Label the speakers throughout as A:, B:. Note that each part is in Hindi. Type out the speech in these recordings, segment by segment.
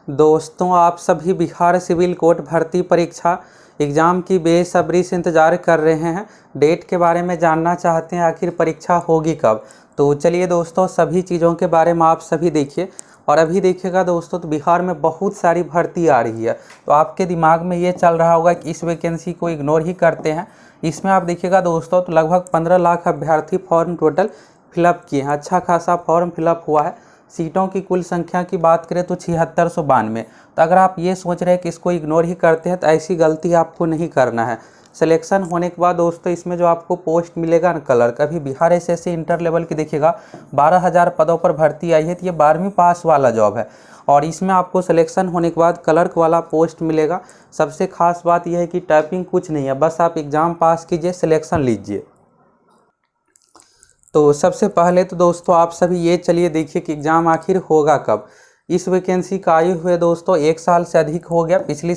A: दोस्तों, आप सभी बिहार सिविल कोर्ट भर्ती परीक्षा एग्ज़ाम की बेसब्री से इंतज़ार कर रहे हैं। डेट के बारे में जानना चाहते हैं, आखिर परीक्षा होगी कब। तो चलिए दोस्तों, सभी चीज़ों के बारे में आप सभी देखिए। और अभी देखिएगा दोस्तों, तो बिहार में बहुत सारी भर्ती आ रही है। तो आपके दिमाग में ये चल रहा होगा कि इस वैकेंसी को इग्नोर ही करते हैं। इसमें आप देखिएगा दोस्तों, तो लगभग 15 लाख अभ्यर्थी फॉर्म टोटल फिलअप किए हैं। अच्छा खासा फॉर्म फिलअप हुआ है। सीटों की कुल संख्या की बात करें तो 7692। तो अगर आप ये सोच रहे हैं कि इसको इग्नोर ही करते हैं, तो ऐसी गलती आपको नहीं करना है। सिलेक्शन होने के बाद दोस्तों, इसमें जो आपको पोस्ट मिलेगा ना क्लर्क, अभी बिहार एसएससी इंटर लेवल की देखिएगा 12,000 पदों पर भर्ती आई है। तो ये 12वीं पास वाला जॉब है और इसमें आपको सिलेक्शन होने के बाद क्लर्क वाला पोस्ट मिलेगा। सबसे खास बात यह है कि टाइपिंग कुछ नहीं है, बस आप एग्ज़ाम पास कीजिए, सिलेक्शन लीजिए। तो सबसे पहले तो दोस्तों, आप सभी ये चलिए देखिए कि एग्ज़ाम आखिर होगा कब। इस वैकेंसी का आयु हुए दोस्तों 1 साल से अधिक हो गया। पिछले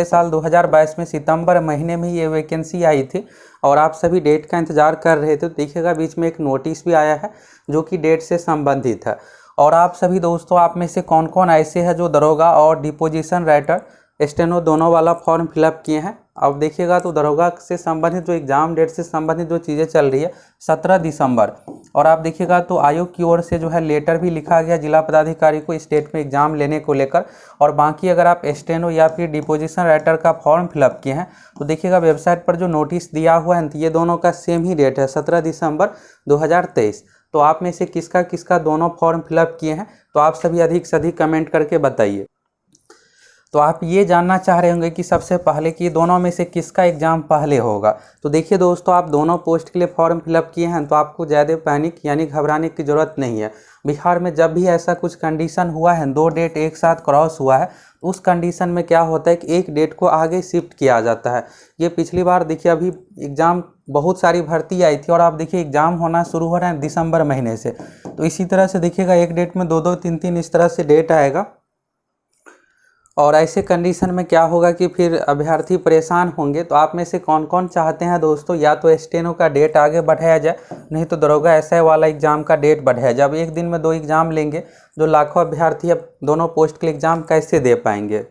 A: साल 2022 में सितंबर महीने में ये वैकेंसी आई थी और आप सभी डेट का इंतज़ार कर रहे थे। तो देखिएगा बीच में एक नोटिस भी आया है जो कि डेट से संबंधित है। और आप सभी दोस्तों, आप में से कौन कौन ऐसे हैं जो दरोगा और डिपोजिशन राइटर स्टेनो दोनों वाला फॉर्म फिलअप किए हैं। अब देखिएगा तो दरोगा से संबंधित जो एग्ज़ाम डेट से संबंधित जो चीज़ें चल रही है 17 दिसंबर। और आप देखिएगा तो आयोग की ओर से जो है लेटर भी लिखा गया जिला पदाधिकारी को इस डेट में एग्ज़ाम लेने को लेकर। और बाकी अगर आप स्टेनो या फिर डिपोजिशन राइटर का फॉर्म फिलअप किए हैं तो देखिएगा वेबसाइट पर जो नोटिस दिया हुआ है, ये दोनों का सेम ही डेट है, 17 दिसंबर 2023। तो आप में से किसका किसका दोनों फॉर्म फिलअप किए हैं, तो आप सभी अधिक से अधिक कमेंट करके बताइए। तो आप ये जानना चाह रहे होंगे कि सबसे पहले कि दोनों में से किसका एग्ज़ाम पहले होगा। तो देखिए दोस्तों, आप दोनों पोस्ट के लिए फॉर्म फिलअप किए हैं तो आपको ज़्यादा पैनिक यानी घबराने की ज़रूरत नहीं है। बिहार में जब भी ऐसा कुछ कंडीशन हुआ है, 2 डेट एक साथ क्रॉस हुआ है, तो उस कंडीशन में क्या होता है कि एक डेट को आगे शिफ्ट किया जाता है। ये पिछली बार देखिए, अभी एग्ज़ाम बहुत सारी भर्ती आई थी और आप देखिए एग्ज़ाम होना शुरू हो रहा है दिसंबर महीने से। तो इसी तरह से देखिएगा एक डेट में 2-2, 3-3 इस तरह से डेट आएगा। और ऐसे कंडीशन में क्या होगा कि फिर अभ्यर्थी परेशान होंगे। तो आप में से कौन कौन चाहते हैं दोस्तों, या तो स्टेनो का डेट आगे बढ़ाया जाए, नहीं तो दरोगा एसआई वाला एग्ज़ाम का डेट बढ़ाया जाए। अब एक दिन में 2 एग्ज़ाम लेंगे, जो लाखों अभ्यर्थी अब दोनों पोस्ट के लिए एग्ज़ाम कैसे दे पाएंगे।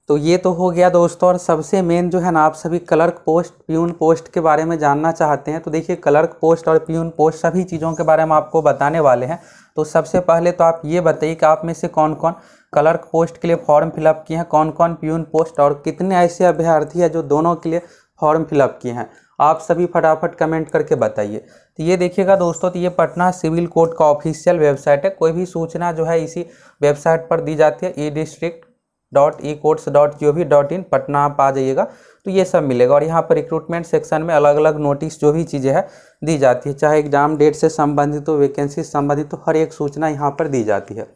A: तो ये तो हो गया दोस्तों। और सबसे मेन जो है ना, आप सभी क्लर्क पोस्ट, प्यून पोस्ट के बारे में जानना चाहते हैं। तो देखिए, क्लर्क पोस्ट और प्यून पोस्ट सभी चीज़ों के बारे में आपको बताने वाले हैं। तो सबसे पहले तो आप ये बताइए कि आप में से कौन कौन क्लर्क पोस्ट के लिए फॉर्म फिलअप किए हैं, कौन कौन प्यून पोस्ट, और कितने ऐसे अभ्यर्थी हैं जो दोनों के लिए फॉर्म फिलअप किए हैं। आप सभी फटाफट कमेंट करके बताइए। तो ये देखिएगा दोस्तों, तो ये पटना सिविल कोर्ट का ऑफिशियल वेबसाइट है। कोई भी सूचना जो है इसी वेबसाइट पर दी जाती है, edistrict.ecourts.gov.in पटना आप आ जाइएगा तो ये सब मिलेगा। और यहाँ पर रिक्रूटमेंट सेक्शन में अलग अलग नोटिस जो भी चीज़ें हैं दी जाती है, चाहे एग्जाम डेट से संबंधित हो, वैकेंसी से संबंधित हो, हर एक सूचना यहाँ पर दी जाती है।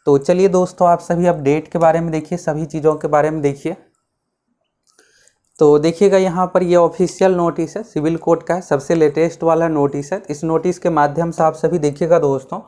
A: तो चलिए दोस्तों, आप सभी अब डेट के बारे में देखिए, सभी चीज़ों के बारे में देखिए। तो देखिएगा यहाँ पर ये ऑफिशियल नोटिस है, सिविल कोर्ट का है, सबसे लेटेस्ट वाला नोटिस है। इस नोटिस के माध्यम से आप सभी देखिएगा दोस्तों,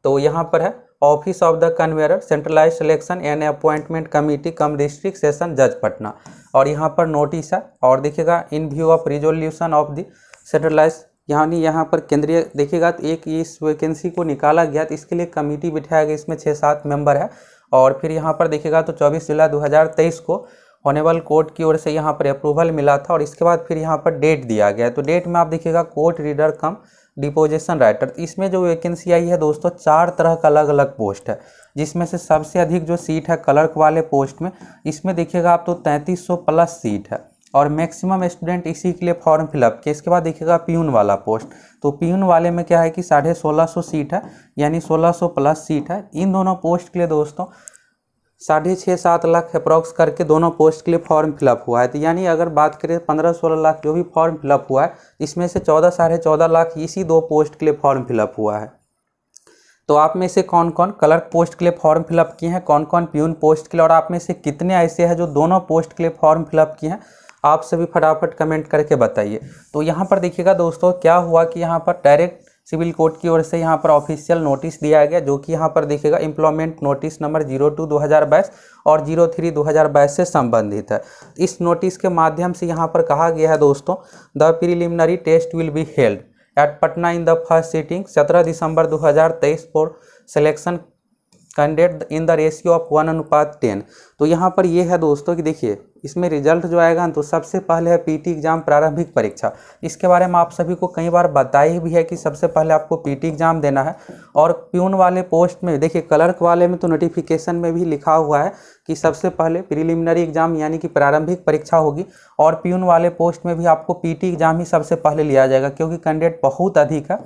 A: तो यहाँ पर है office of the convenor centralise selection and appointment committee cum district session जज पटना। और यहाँ पर नोटिस है। और देखिएगा in view of resolution of the centralise, यानी यहाँ पर केंद्रीय, देखिएगा तो एक इस वैकेंसी को निकाला गया तो इसके लिए कमेटी बिठाया गया, इसमें 6-7 मेंबर है। और फिर यहाँ पर देखिएगा तो 24 जुलाई 2023 को ऑनेबल कोर्ट की ओर से यहाँ पर अप्रूवल मिला था। और इसके बाद फिर यहाँ पर डेट दिया गया है। तो डेट में आप देखिएगा court reader cum deposition writer. इसमें जो वैकेंसी आई है दोस्तों, 4 तरह का अलग अलग पोस्ट है, जिसमें से सबसे अधिक जो सीट है क्लर्क वाले पोस्ट में, इसमें देखिएगा आप तो 3300 प्लस सीट है और मैक्सिमम स्टूडेंट इसी के लिए फॉर्म फिलअप किए। इसके बाद देखिएगा प्यून वाला पोस्ट, तो प्यून वाले में क्या है कि 1650 सीट है, यानी 1600 प्लस सीट है। इन दोनों पोस्ट के लिए दोस्तों 6.5-7 लाख अप्रॉक्स करके दोनों पोस्ट के लिए फॉर्म फिलअप हुआ है। तो यानी अगर बात करें 15-16 लाख जो भी फॉर्म फिलअप हुआ है, इसमें से 14-14.5 लाख इसी 2 पोस्ट के लिए फॉर्म फिलअप हुआ है। तो आप में से कौन कौन क्लर्क पोस्ट के लिए फॉर्म फिलअप किए हैं, कौन कौन प्यून पोस्ट के लिए, और आप में से कितने ऐसे हैं जो दोनों पोस्ट के लिए फॉर्म फिलअप किए हैं, आप सभी फटाफट कमेंट करके बताइए। तो यहाँ पर देखिएगा दोस्तों, क्या हुआ कि यहाँ पर डायरेक्ट सिविल कोर्ट की ओर से यहाँ पर ऑफिशियल नोटिस दिया गया, जो कि यहाँ पर देखिएगा इम्प्लॉयमेंट नोटिस नंबर 02/2022 और 03/2022 से संबंधित है। इस नोटिस के माध्यम से यहाँ पर कहा गया है दोस्तों, the preliminary test will be held at Patna in the first sitting 17 December 2023 for selection candidate in the ratio of 1:10। तो यहाँ पर ये है दोस्तों कि देखिए इसमें रिजल्ट जो आएगा तो सबसे पहले है पीटी एग्जाम प्रारंभिक परीक्षा। इसके बारे में आप सभी को कई बार बताई भी है कि सबसे पहले आपको पीटी एग्जाम देना है। और प्यून वाले पोस्ट में देखिए, क्लर्क वाले में तो नोटिफिकेशन में भी लिखा हुआ है कि सबसे पहले प्रिलिमिनरी एग्जाम यानी कि प्रारंभिक परीक्षा होगी, और प्यून वाले पोस्ट में भी आपको पीटी एग्जाम ही सबसे पहले लिया जाएगा, क्योंकि कैंडिडेट बहुत अधिक है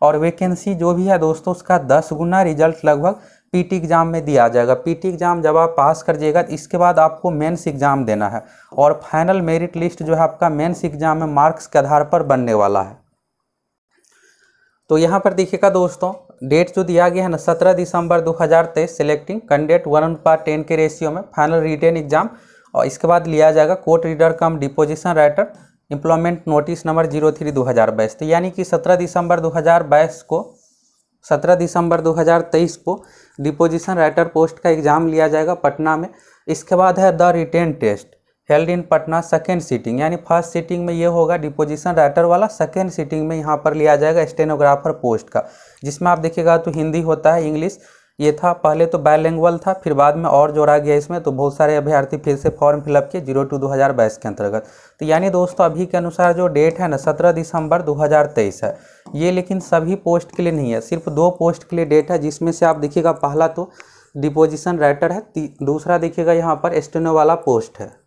A: और वैकेंसी जो भी है दोस्तों उसका 10 गुना रिजल्ट लगभग पीटी एग्जाम में दिया जाएगा। पीटी एग्जाम जब आप पास कर जाइएगा तो इसके बाद आपको मेंस एग्जाम देना है, और फाइनल मेरिट लिस्ट जो है आपका मेंस एग्जाम में मार्क्स के आधार पर बनने वाला है। तो यहाँ पर देखिएगा दोस्तों, डेट जो दिया गया है ना 17 दिसंबर 2023, सिलेक्टिंग कैंडिडेट 1:10 के रेशियो में फाइनल रिटेन एग्जाम, और इसके बाद लिया जाएगा court reader cum deposition writer employment notice number 03/2022। तो यानी कि 17 दिसंबर 2023 को डिपोजिशन राइटर पोस्ट का एग्जाम लिया जाएगा पटना में। इसके बाद है the written test held in Patna second sitting, यानी फर्स्ट सीटिंग में ये होगा डिपोजिशन राइटर वाला, सेकेंड सीटिंग में यहाँ पर लिया जाएगा स्टेनोग्राफर पोस्ट का, जिसमें आप देखिएगा तो हिंदी होता है, इंग्लिश ये था, पहले तो बायलैंग्वेज था, फिर बाद में और जोड़ा गया इसमें। तो बहुत सारे अभ्यर्थी फिर से फॉर्म फिलअप किए 02/2022 के अंतर्गत। तो यानी दोस्तों अभी के अनुसार जो डेट है ना 17 दिसंबर 2023 है ये, लेकिन सभी पोस्ट के लिए नहीं है, सिर्फ 2 पोस्ट के लिए डेट है, जिसमें से आप देखिएगा पहला तो डिपोजिशन राइटर है, दूसरा देखिएगा यहाँ पर स्टेनो वाला पोस्ट है।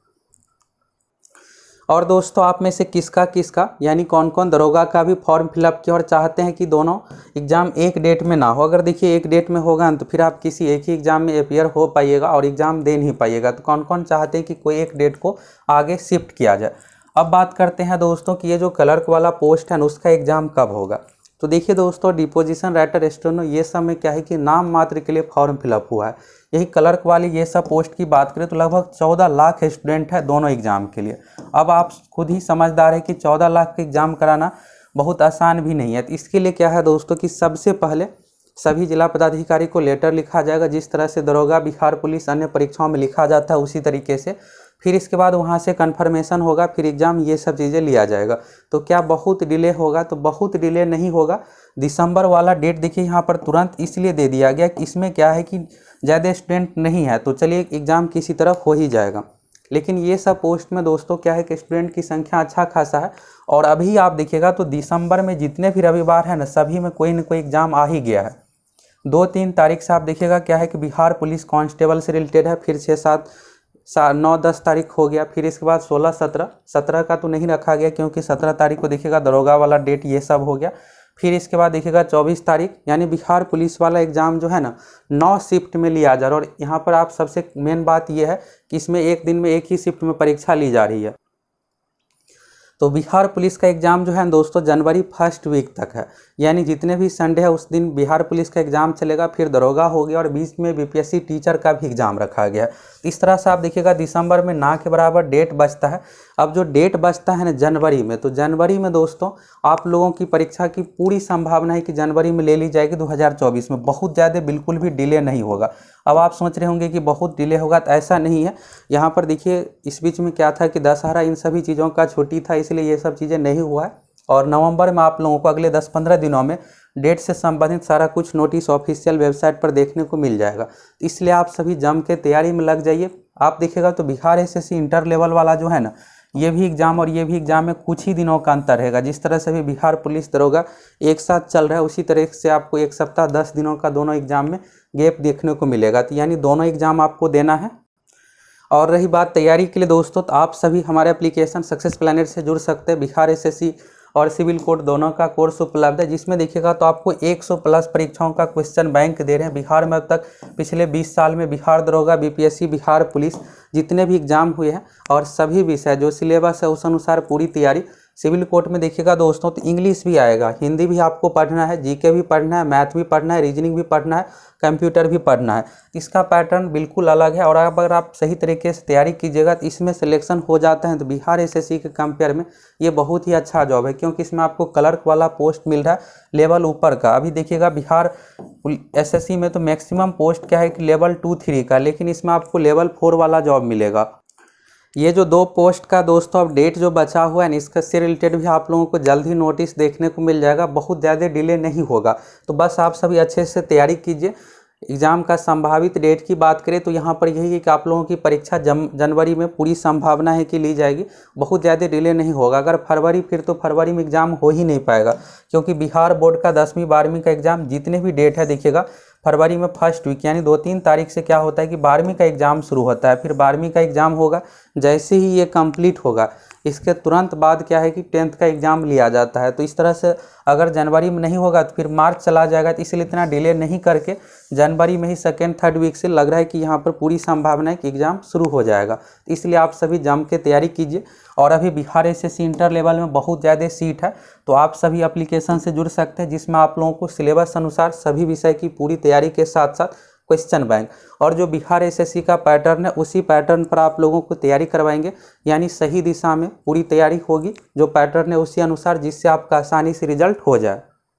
A: और दोस्तों आप में से किसका यानी कौन कौन दरोगा का भी फॉर्म फिलअप किया और चाहते हैं कि दोनों एग्जाम एक डेट में ना हो। अगर देखिए एक डेट में होगा तो फिर आप किसी एक ही एग्जाम में अपियर हो पाइएगा और एग्जाम दे नहीं पाइएगा। तो कौन कौन चाहते हैं कि कोई एक डेट को आगे शिफ्ट किया जाए। अब बात करते हैं दोस्तों कि ये जो क्लर्क वाला पोस्ट है ना उसका एग्जाम कब होगा। तो देखिए दोस्तों, डिपोजिशन राइटर स्टेनो ये सब में क्या है कि नाम मात्र के लिए फॉर्म फिलअप हुआ है। यही क्लर्क वाली ये सब पोस्ट की बात करें तो लगभग 14 लाख स्टूडेंट है दोनों एग्जाम के लिए। अब आप खुद ही समझदार है कि 14 लाख का एग्जाम कराना बहुत आसान भी नहीं है। तो इसके लिए क्या है दोस्तों कि सबसे पहले सभी जिला पदाधिकारी को लेटर लिखा जाएगा, जिस तरह से दरोगा, बिहार पुलिस अन्य परीक्षाओं में लिखा जाता है उसी तरीके से। फिर इसके बाद वहाँ से कन्फर्मेशन होगा, फिर एग्ज़ाम, ये सब चीज़ें लिया जाएगा। तो क्या बहुत डिले होगा? तो बहुत डिले नहीं होगा। दिसंबर वाला डेट देखिए यहाँ पर तुरंत इसलिए दे दिया गया कि इसमें क्या है कि ज़्यादा स्टूडेंट नहीं है, तो चलिए एग्ज़ाम किसी तरफ हो ही जाएगा। लेकिन ये सब पोस्ट में दोस्तों क्या है कि स्टूडेंट की संख्या अच्छा खासा है। और अभी आप देखिएगा तो दिसंबर में जितने भी रविवार है ना सभी में कोई न कोई एग्ज़ाम आ ही गया है। 2-3 तारीख से आप देखिएगा क्या है कि बिहार पुलिस कांस्टेबल से रिलेटेड है, फिर 6-7-9-10 तारीख हो गया। फिर इसके बाद 16-17 का तो नहीं रखा गया क्योंकि 17 तारीख को देखिएगा दरोगा वाला डेट ये सब हो गया। फिर इसके बाद देखिएगा 24 तारीख यानी बिहार पुलिस वाला एग्ज़ाम जो है ना 9 शिफ्ट में लिया जा रहा है। और यहाँ पर आप सबसे मेन बात ये है कि इसमें एक दिन में एक ही शिफ्ट में परीक्षा ली जा रही है। तो बिहार पुलिस का एग्ज़ाम जो है दोस्तों जनवरी फर्स्ट वीक तक है, यानी जितने भी संडे है उस दिन बिहार पुलिस का एग्ज़ाम चलेगा। फिर दरोगा हो गया और बीच में बीपीएससी टीचर का भी एग्ज़ाम रखा गया है। इस तरह से आप देखिएगा दिसंबर में ना के बराबर डेट बचता है। अब जो डेट बचता है ना जनवरी में, तो जनवरी में दोस्तों आप लोगों की परीक्षा की पूरी संभावना है कि जनवरी में ले ली जाएगी 2024 में। बहुत ज़्यादा बिल्कुल भी डिले नहीं होगा। अब आप सोच रहे होंगे कि बहुत डिले होगा, तो ऐसा नहीं है। यहाँ पर देखिए इस बीच में क्या था कि दशहरा इन सभी चीज़ों का छुट्टी था, इसलिए ये सब चीज़ें नहीं हुआ है। और नवंबर में आप लोगों को अगले 10-15 दिनों में डेट से संबंधित सारा कुछ नोटिस ऑफिशियल वेबसाइट पर देखने को मिल जाएगा। इसलिए आप सभी जम के तैयारी में लग जाइए। आप देखिएगा तो बिहार एसएससी इंटर लेवल वाला जो है ना, ये भी एग्ज़ाम और ये भी एग्ज़ाम में कुछ ही दिनों का अंतर रहेगा। जिस तरह से भी बिहार पुलिस दरोगा एक साथ चल रहा है, उसी तरह से आपको 1 सप्ताह 10 दिनों का दोनों एग्ज़ाम में गैप देखने को मिलेगा। तो यानी दोनों एग्ज़ाम आपको देना है। और रही बात तैयारी के लिए दोस्तों, तो आप सभी हमारे एप्लीकेशन सक्सेस प्लैनेट से जुड़ सकते हैं। बिहार एसएससी और सिविल कोड दोनों का कोर्स उपलब्ध है, जिसमें देखिएगा तो आपको 100+ परीक्षाओं का क्वेश्चन बैंक दे रहे हैं। बिहार में अब तक पिछले 20 साल में बिहार दरोगा, बीपीएससी, बिहार पुलिस जितने भी एग्जाम हुए हैं और सभी विषय जो सिलेबस है उस अनुसार पूरी तैयारी। सिविल कोड में देखिएगा दोस्तों तो इंग्लिश भी आएगा, हिंदी भी आपको पढ़ना है, जीके भी पढ़ना है, मैथ भी पढ़ना है, रीजनिंग भी पढ़ना है, कंप्यूटर भी पढ़ना है। इसका पैटर्न बिल्कुल अलग है। और अगर आप सही तरीके से तैयारी कीजिएगा तो इसमें सिलेक्शन हो जाता है। तो बिहार एसएससी के कंपेयर में ये बहुत ही अच्छा जॉब है, क्योंकि इसमें आपको क्लर्क वाला पोस्ट मिल रहा है लेवल ऊपर का। अभी देखिएगा बिहार एसएससी में तो मैक्सिमम पोस्ट क्या है कि लेवल 2-3 का, लेकिन इसमें आपको लेवल 4 वाला जॉब मिलेगा। ये जो 2 पोस्ट का दोस्तों अब डेट जो बचा हुआ है ना, इसका से रिलेटेड भी आप लोगों को जल्द ही नोटिस देखने को मिल जाएगा। बहुत ज़्यादा डिले नहीं होगा। तो बस आप सभी अच्छे से तैयारी कीजिए। एग्ज़ाम का संभावित डेट की बात करें तो यहाँ पर यही है कि आप लोगों की परीक्षा जनवरी में पूरी संभावना है कि ली जाएगी, बहुत ज़्यादा डिले नहीं होगा। अगर फरवरी फिर तो फरवरी में एग्ज़ाम हो ही नहीं पाएगा, क्योंकि बिहार बोर्ड का 10वीं 12वीं का एग्ज़ाम जितने भी डेट है देखिएगा फरवरी में फर्स्ट वीक यानी 2-3 तारीख से क्या होता है कि 12वीं का एग्ज़ाम शुरू होता है। फिर 12वीं का एग्ज़ाम होगा, जैसे ही ये कंप्लीट होगा इसके तुरंत बाद क्या है कि 10th का एग्ज़ाम लिया जाता है। तो इस तरह से अगर जनवरी में नहीं होगा तो फिर मार्च चला जाएगा, तो इसलिए इतना डिले नहीं करके जनवरी में ही 2-3 वीक से लग रहा है कि यहाँ पर पूरी संभावना है कि एग्ज़ाम शुरू हो जाएगा। तो इसलिए आप सभी जम के तैयारी कीजिए। और अभी बिहार एसएससी इंटर लेवल में बहुत ज़्यादा सीट है, तो आप सभी एप्लीकेशन से जुड़ सकते हैं, जिसमें आप लोगों को सिलेबस अनुसार सभी विषय की पूरी तैयारी के साथ साथ क्वेश्चन बैंक और जो बिहार एसएससी का पैटर्न है उसी पैटर्न पर आप लोगों को तैयारी करवाएंगे, यानी सही दिशा में पूरी तैयारी होगी। जो पैटर्न है उसी अनुसार, जिससे आपका आसानी से रिजल्ट हो जाए।